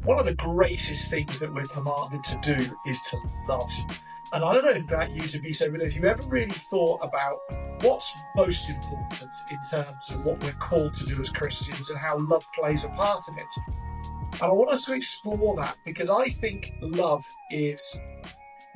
One of the greatest things that we're commanded to do is to love. And I don't know about you, Thabiso, but if you ever really thought about what's most important in terms of what we're called to do as Christians and how love plays a part in it. And I want us to explore that because I think love is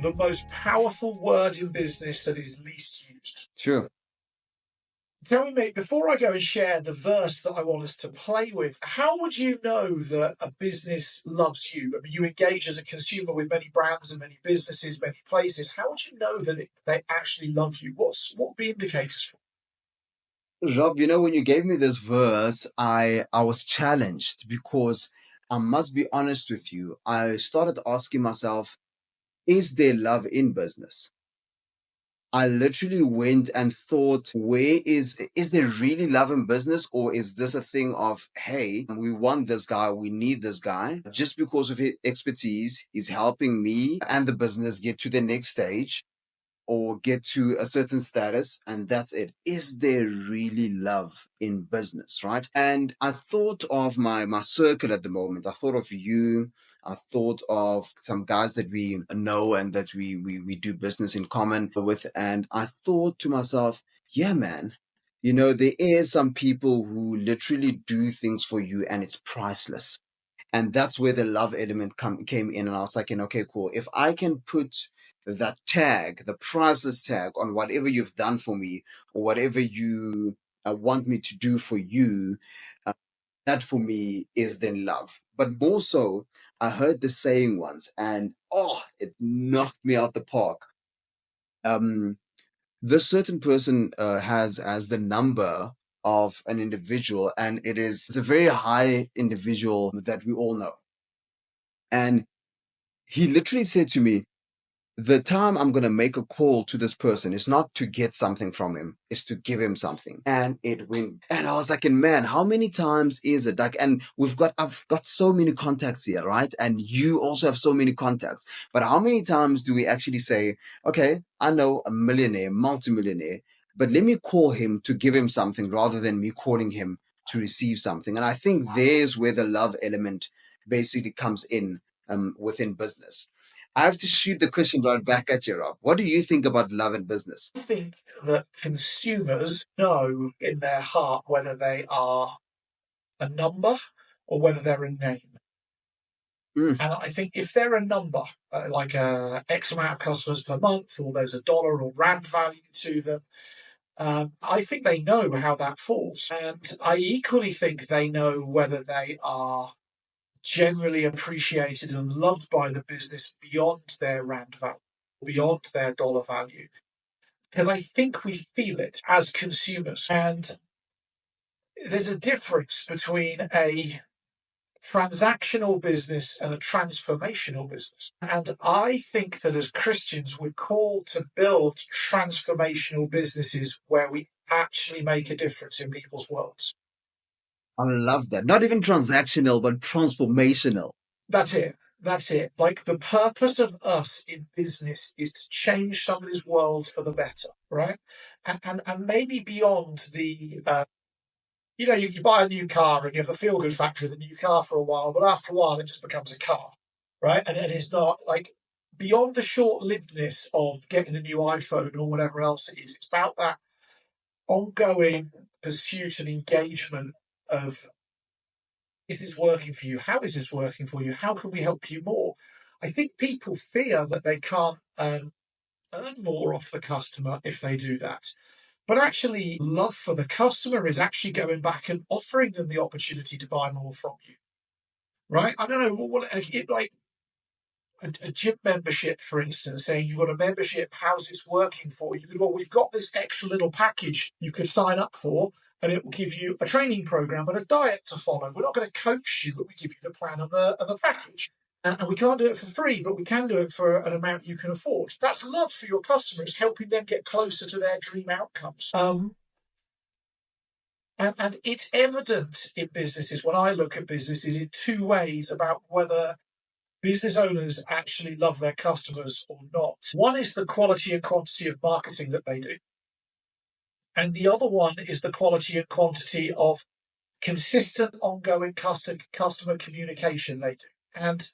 the most powerful word in business that is least used. Sure. Tell me, mate, before I go and share the verse that I want us to play with, how would you know that a business loves you? I mean, you engage as a consumer with many brands and many businesses, many places. How would you know that they actually love you? What would be indicators for? Rob, when you gave me this verse, I was challenged because I must be honest with you. I started asking myself, is there love in business? I literally went and thought, where is there really love in business? Or is this a thing of, hey, we want this guy, we need this guy. Just because of his expertise, he's helping me and the business get to the next stage or get to a certain status, and that's it. Is there really love in business, right? And I thought of my circle at the moment. I thought of you. I thought of some guys that we know and that we do business in common with. And I thought to myself, yeah, man, there is some people who literally do things for you and it's priceless. And that's where the love element came in. And I was like, okay, cool. If I can put that tag, the priceless tag on whatever you've done for me or whatever you want me to do for you, that for me is then love. But more so, I heard the saying once and it knocked me out the park. This certain person has the number of an individual, and it's a very high individual that we all know. And he literally said to me, the time I'm going to make a call to this person is not to get something from him, it's to give him something. And it went. And I was like, man, how many times is it? Like, and I've got so many contacts here, right? And you also have so many contacts. But how many times do we actually say, okay, I know a millionaire, multimillionaire, but let me call him to give him something rather than me calling him to receive something? And I think there's where the love element basically comes in within business. I have to shoot the question right back at you, Rob. What do you think about love in business? I think that consumers know in their heart whether they are a number or whether they're a name. And I think if they're a number, like X amount of customers per month, or there's a dollar or rand value to them, I think they know how that falls. And I equally think they know whether they are generally appreciated and loved by the business beyond their rand value, beyond their dollar value. Because I think we feel it as consumers. And there's a difference between a transactional business and a transformational business. And I think that as Christians, we're called to build transformational businesses where we actually make a difference in people's worlds. I love that. Not even transactional, but transformational. That's it. That's it. Like the purpose of us in business is to change somebody's world for the better, right? And maybe beyond the, you buy a new car and you have the feel-good factor of the new car for a while, but after a while it just becomes a car, right? And it's not like beyond the short-livedness of getting the new iPhone or whatever else it is. It's about that ongoing pursuit and engagement of, is this working for you? How is this working for you? How can we help you more? I think people fear that they can't earn more off the customer if they do that. But actually, love for the customer is actually going back and offering them the opportunity to buy more from you, right? I don't know, like a gym membership, for instance, saying you've got a membership, how's this working for you? Well, we've got this extra little package you could sign up for, and it will give you a training program and a diet to follow. We're not going to coach you, but we give you the plan of the package. And we can't do it for free, but we can do it for an amount you can afford. That's love for your customers, helping them get closer to their dream outcomes. And it's evident in businesses, when I look at businesses, in two ways about whether business owners actually love their customers or not. One is the quality and quantity of marketing that they do. And the other one is the quality and quantity of consistent, ongoing customer communication they do. And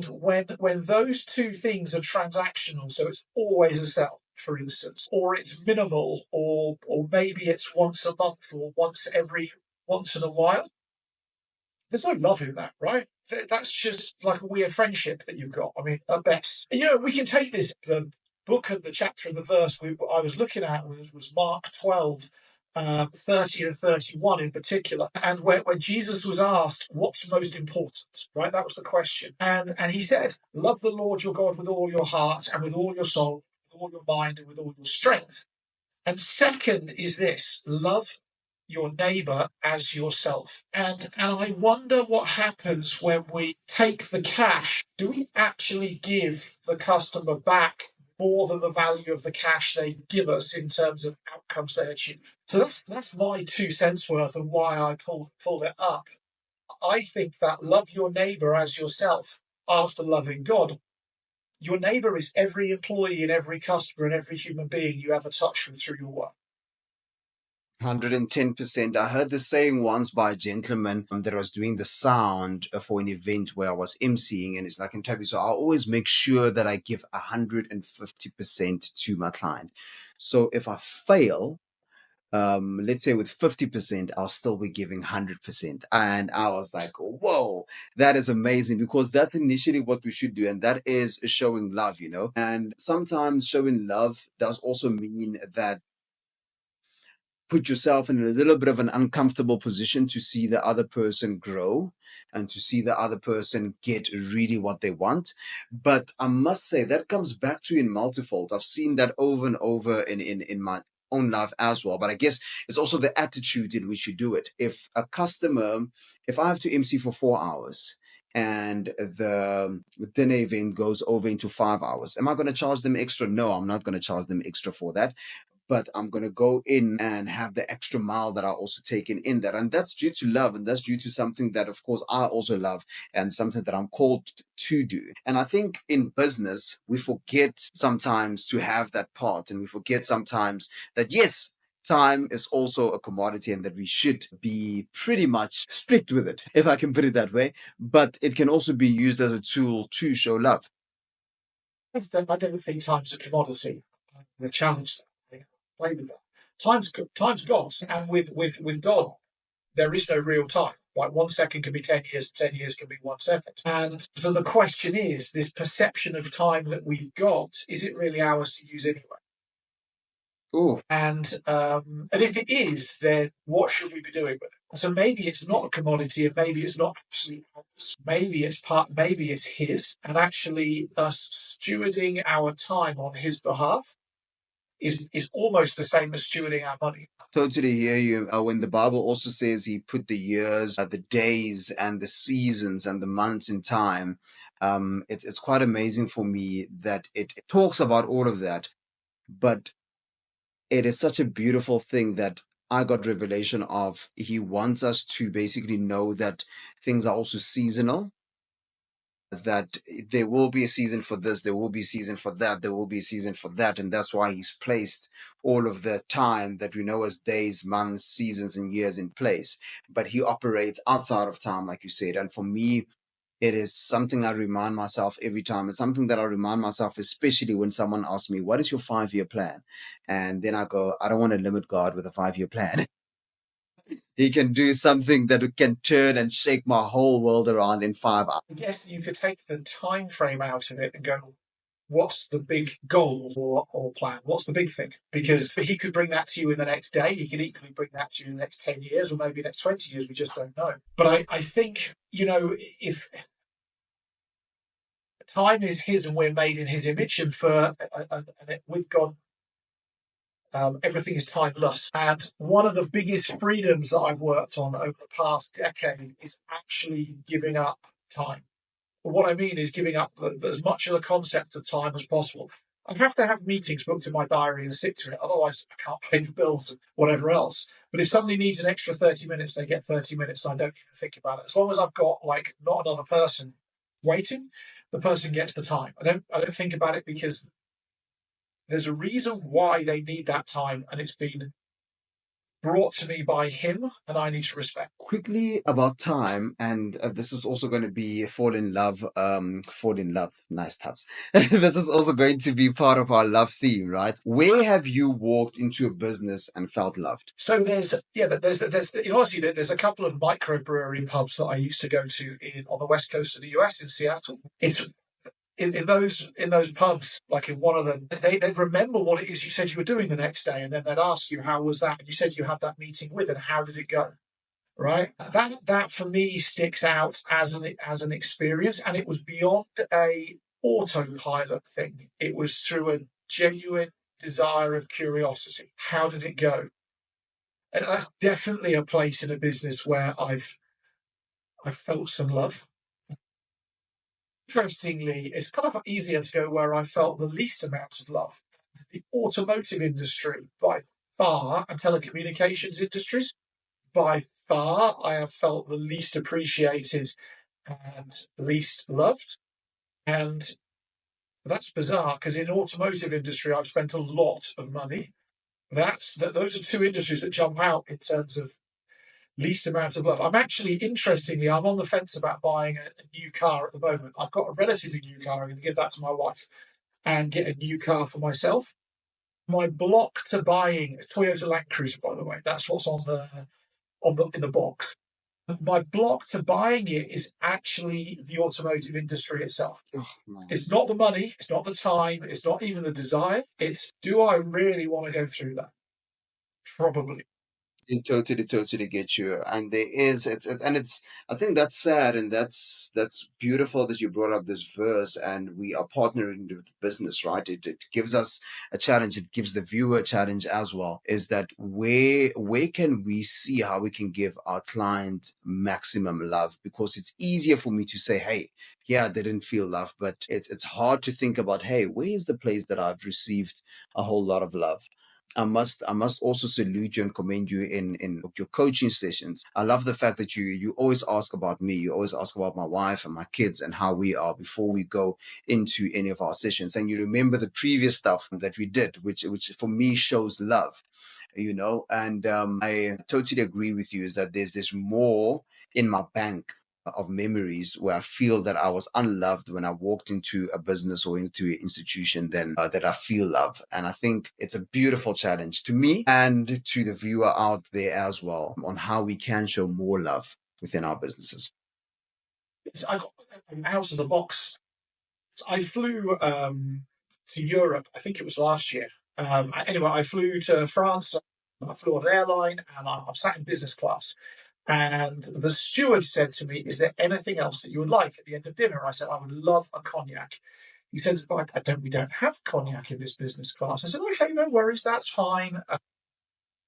when those two things are transactional, so it's always a sell, for instance, or it's minimal, or maybe it's once a month or once in a while, there's no love in that, right? That's just like a weird friendship that you've got. I mean, at best. We can take this, the book and the chapter and the verse I was looking at was Mark 12, 30 and 31 in particular, and where Jesus was asked what's most important, right? That was the question. And he said, love the Lord your God with all your heart and with all your soul, with all your mind and with all your strength. And second is this, love your neighbor as yourself. And I wonder what happens when we take the cash. Do we actually give the customer back more than the value of the cash they give us in terms of outcomes they achieve? So that's my 2 cents worth of why I pulled it up. I think that love your neighbor as yourself after loving God. Your neighbor is every employee and every customer and every human being you ever touch with through your work. 110%. I heard the saying once by a gentleman that was doing the sound for an event where I was emceeing, and it's like in Thabiso, I always make sure that I give 150% to my client. So if I fail, let's say with 50%, I'll still be giving 100%. And I was like, whoa, that is amazing, because that's initially what we should do. And that is showing love, And sometimes showing love does also mean that put yourself in a little bit of an uncomfortable position to see the other person grow and to see the other person get really what they want. But I must say that comes back to in multifold. I've seen that over and over in my own life as well. But I guess it's also the attitude in which you do it. If I have to MC for 4 hours and the dinner event goes over into 5 hours, am I going to charge them extra? No, I'm not going to charge them extra for that. But I'm going to go in and have the extra mile that I also taken in that. And that's due to love. And that's due to something that, of course, I also love and something that I'm called to do. And I think in business, we forget sometimes to have that part. And we forget sometimes that, yes, time is also a commodity and that we should be pretty much strict with it, if I can put it that way. But it can also be used as a tool to show love. I don't think time's a commodity. The challenge play with that. Time's gone, and with God, there is no real time. Like 1 second can be 10 years, 10 years can be 1 second. And so the question is, this perception of time that we've got, is it really ours to use anyway? Ooh. And if it is, then what should we be doing with it? So maybe it's not a commodity, and maybe it's not actually ours. Maybe it's his, and actually us stewarding our time on his behalf is almost the same as stewarding our money. Totally hear you. When the Bible also says he put the years, the days, and the seasons and the months in time, it's quite amazing for me that it talks about all of that. But it is such a beautiful thing that I got revelation of. He wants us to basically know that things are also seasonal, that there will be a season for this, there will be a season for that, there will be a season for that. And that's why he's placed all of the time that we know as days, months, seasons, and years in place. But he operates outside of time, like you said. And for me, it is something I remind myself every time. It's something that I remind myself, especially when someone asks me, what is your 5-year plan? And then I go, I don't want to limit God with a 5-year plan. He can do something that can turn and shake my whole world around in 5 hours. I guess you could take the time frame out of it and go, what's the big goal or plan? What's the big thing? Because he could bring that to you in the next day. He could equally bring that to you in the next 10 years or maybe next 20 years. We just don't know. But I think, if time is his and we're made in his image, and with God, everything is timeless. And one of the biggest freedoms that I've worked on over the past decade is actually giving up time. But what I mean is giving up as much of the concept of time as possible. I have to have meetings booked in my diary and stick to it. Otherwise, I can't pay the bills and whatever else. But if somebody needs an extra 30 minutes, they get 30 minutes. And I don't even think about it. As long as I've got not another person waiting, the person gets the time. I don't think about it, because there's a reason why they need that time, and it's been brought to me by him, and I need to respect. Quickly about time, and this is also going to be fall in love. Nice taps. This is also going to be part of our love theme, right? Where have you walked into a business and felt loved? So there's honestly, there's a couple of microbrewery pubs that I used to go to on the west coast of the US in Seattle. It's in those pubs, like in one of them, they'd remember what it is you said you were doing the next day, and then they'd ask you, how was that? And you said you had that meeting with, and how did it go? Right? That for me sticks out as an experience, and it was beyond a autopilot thing. It was through a genuine desire of curiosity. How did it go? And that's definitely a place in a business where I've felt some love. Interestingly, it's kind of easier to go where I felt the least amount of love. The automotive industry, by far, and telecommunications industries, by far, I have felt the least appreciated and least loved. And that's bizarre, because in automotive industry, I've spent a lot of money. Those are two industries that jump out in terms of least amount of love. I'm on the fence about buying a new car at the moment. I've got a relatively new car. I'm going to give that to my wife and get a new car for myself. My block to buying is Toyota Land Cruiser, by the way. That's what's in the box. My block to buying it is actually the automotive industry itself. Oh, nice. It's not the money, it's not the time, it's not even the desire. It's, do I really want to go through that? Probably. I totally get you. And there is, it's, I think that's sad, and that's beautiful that you brought up this verse, and we are partnering with business, right? It gives us a challenge. It gives the viewer a challenge as well. Is that where can we see how we can give our client maximum love? Because it's easier for me to say, hey, yeah, they didn't feel love, but it's hard to think about, hey, where is the place that I've received a whole lot of love? I must also salute you and commend you in your coaching sessions. I love the fact that you always ask about me, you always ask about my wife and my kids and how we are before we go into any of our sessions. And you remember the previous stuff that we did, which for me shows love. And I totally agree with you, is that there's more in my bank of memories where I feel that I was unloved when I walked into a business or into an institution, then that I feel love. And I think it's a beautiful challenge to me and to the viewer out there as well on how we can show more love within our businesses. I got out of the box. I flew to Europe, I think it was last year. Anyway, I flew to France. I flew on an airline, and I'm sat in business class. And the steward said to me, is there anything else that you would like at the end of dinner? I said, I would love a cognac. He said, but we don't have cognac in this business class. I said, okay, no worries, that's fine.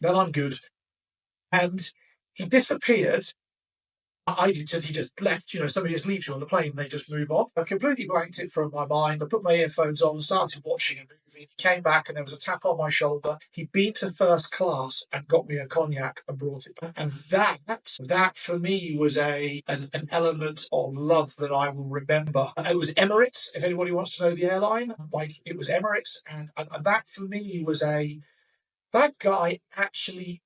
Then I'm good. And he disappeared. He just left. Somebody just leaves you on the plane and they just move on. I completely blanked it from my mind. I put my earphones on, started watching a movie. He came back and there was a tap on my shoulder. He'd been to first class and got me a cognac and brought it back. And that for me was an element of love that I will remember. It was Emirates, if anybody wants to know the airline. It was Emirates. And that for me was that guy actually